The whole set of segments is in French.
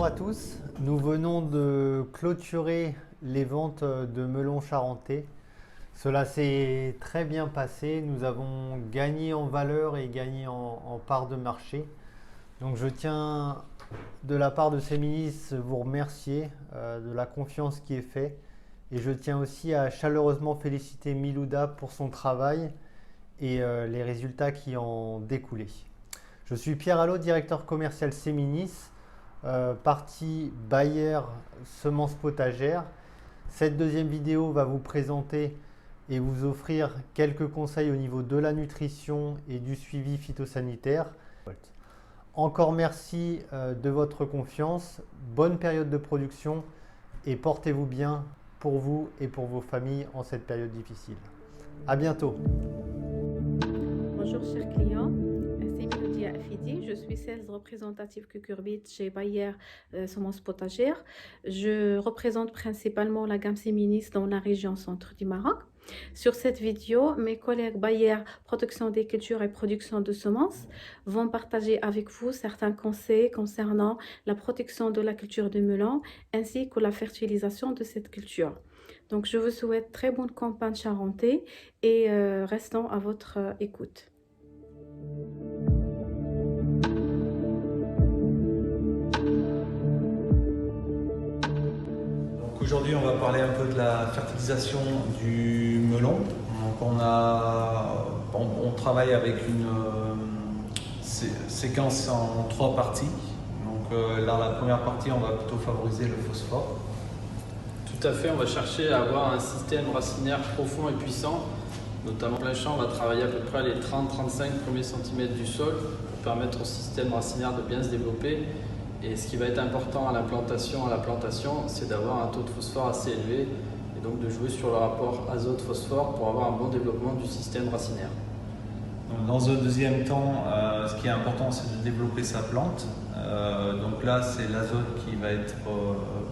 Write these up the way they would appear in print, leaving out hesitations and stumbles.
Bonjour à tous, nous venons de clôturer les ventes de melons charentais. Cela s'est très bien passé, nous avons gagné en valeur et gagné en part de marché. Donc je tiens de la part de ces ministres vous remercier de la confiance qui est faite et je tiens aussi à chaleureusement féliciter Milouda pour son travail et les résultats qui en découlaient. Je suis Pierre Allot, directeur commercial Séminis, partie Bayer semences potagères. Cette deuxième vidéo va vous présenter et vous offrir quelques conseils au niveau de la nutrition et du suivi phytosanitaire. Encore merci de votre confiance, bonne période de production et portez-vous bien pour vous et pour vos familles en cette période difficile. À bientôt. Bonjour chers clients, c'est Miloudia Afidi, je suis sales représentative cucurbite chez Bayer semences potagères. Je représente principalement la gamme Séminis dans la région centre du Maroc. Sur cette vidéo, mes collègues Bayer protection des cultures et production de semences vont partager avec vous certains conseils concernant la protection de la culture de melon ainsi que la fertilisation de cette culture. Donc je vous souhaite très bonne campagne charentais et restons à votre écoute. Aujourd'hui, on va parler un peu de la fertilisation du melon. Donc on travaille avec une séquence en 3 parties. Donc dans la première partie, on va plutôt favoriser le phosphore. Tout à fait, on va chercher à avoir un système racinaire profond et puissant. Notamment en plein champ, on va travailler à peu près les 30-35 premiers centimètres du sol pour permettre au système racinaire de bien se développer. Et ce qui va être important à la plantation, c'est d'avoir un taux de phosphore assez élevé et donc de jouer sur le rapport azote-phosphore pour avoir un bon développement du système racinaire. Dans un deuxième temps, ce qui est important, c'est de développer sa plante. Donc là, c'est l'azote qui va être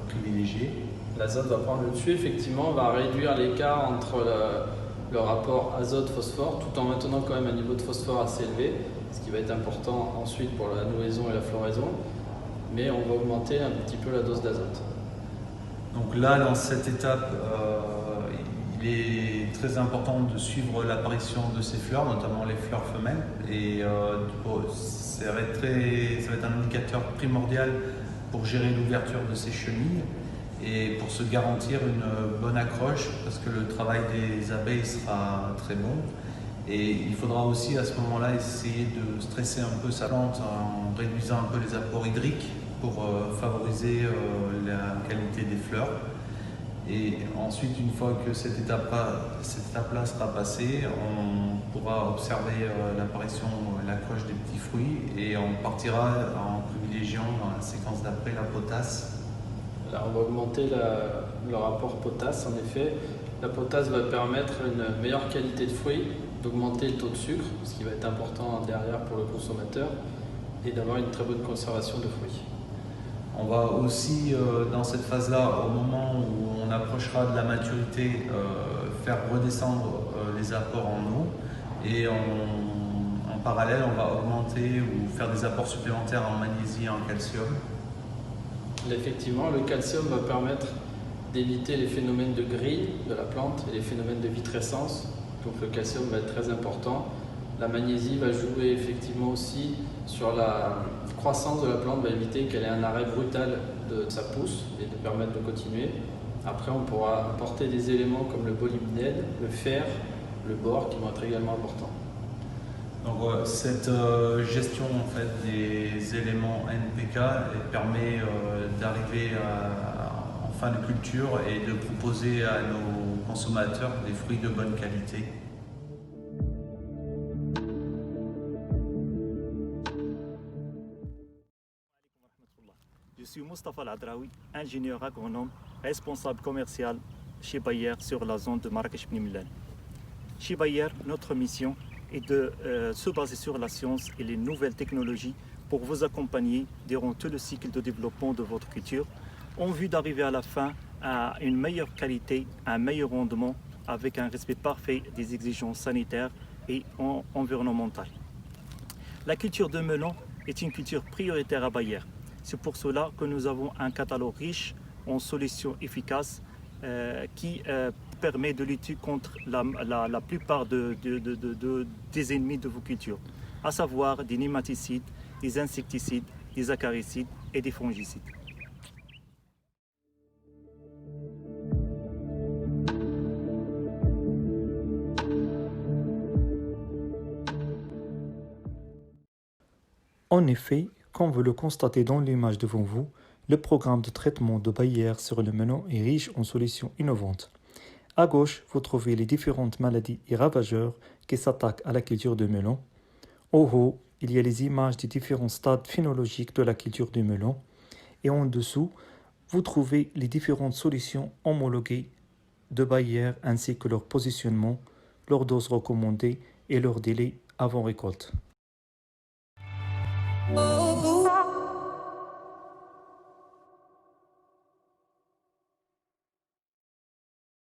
privilégié. L'azote va prendre le dessus, effectivement, on va réduire l'écart entre le rapport azote-phosphore tout en maintenant quand même un niveau de phosphore assez élevé, ce qui va être important ensuite pour la nouaison et la floraison. Mais on va augmenter un petit peu la dose d'azote. Donc là, dans cette étape, il est très important de suivre l'apparition de ces fleurs, notamment les fleurs femelles. Et ça va être un indicateur primordial pour gérer l'ouverture de ces chenilles et pour se garantir une bonne accroche, parce que le travail des abeilles sera très bon. Et il faudra aussi à ce moment-là essayer de stresser un peu sa plante en réduisant un peu les apports hydriques pour favoriser la qualité des fleurs. Et ensuite, une fois que cette étape-là sera passée, on pourra observer l'apparition, l'accroche des petits fruits et on partira en privilégiant dans la séquence d'après la potasse. Là, on va augmenter le rapport potasse, en effet. La potasse va permettre une meilleure qualité de fruits, d'augmenter le taux de sucre, ce qui va être important derrière pour le consommateur, et d'avoir une très bonne conservation de fruits. On va aussi, dans cette phase-là, au moment où on approchera de la maturité, faire redescendre les apports en eau et en parallèle, on va augmenter ou faire des apports supplémentaires en magnésie et en calcium. Effectivement, le calcium va permettre d'éviter les phénomènes de grille de la plante et les phénomènes de vitrescence. Donc le calcium va être très important. La magnésie va jouer effectivement aussi sur la croissance de la plante, va éviter qu'elle ait un arrêt brutal de sa pousse et de permettre de continuer. Après, on pourra apporter des éléments comme le molybdène, le fer, le bore qui vont être également importants. Donc cette gestion en fait, des éléments NPK permet d'arriver en fin de culture et de proposer à nos consommateurs des fruits de bonne qualité. Je suis Moustapha Al-Adraoui, ingénieur agronome, responsable commercial chez Bayer sur la zone de Marrakech-Bni-Mellal. Chez Bayer, notre mission est de se baser sur la science et les nouvelles technologies pour vous accompagner durant tout le cycle de développement de votre culture, en vue d'arriver à la fin à une meilleure qualité, un meilleur rendement, avec un respect parfait des exigences sanitaires et environnementales. La culture de melon est une culture prioritaire à Bayer. C'est pour cela que nous avons un catalogue riche en solutions efficaces qui permet de lutter contre la plupart des ennemis de vos cultures, à savoir des nématicides, des insecticides, des acaricides et des fongicides. En effet, comme vous le constatez dans l'image devant vous, le programme de traitement de Bayer sur le melon est riche en solutions innovantes. À gauche, vous trouvez les différentes maladies et ravageurs qui s'attaquent à la culture de melon. Au haut, il y a les images des différents stades phénologiques de la culture du melon. Et en dessous, vous trouvez les différentes solutions homologuées de Bayer ainsi que leur positionnement, leur dose recommandée et leur délai avant récolte. Oh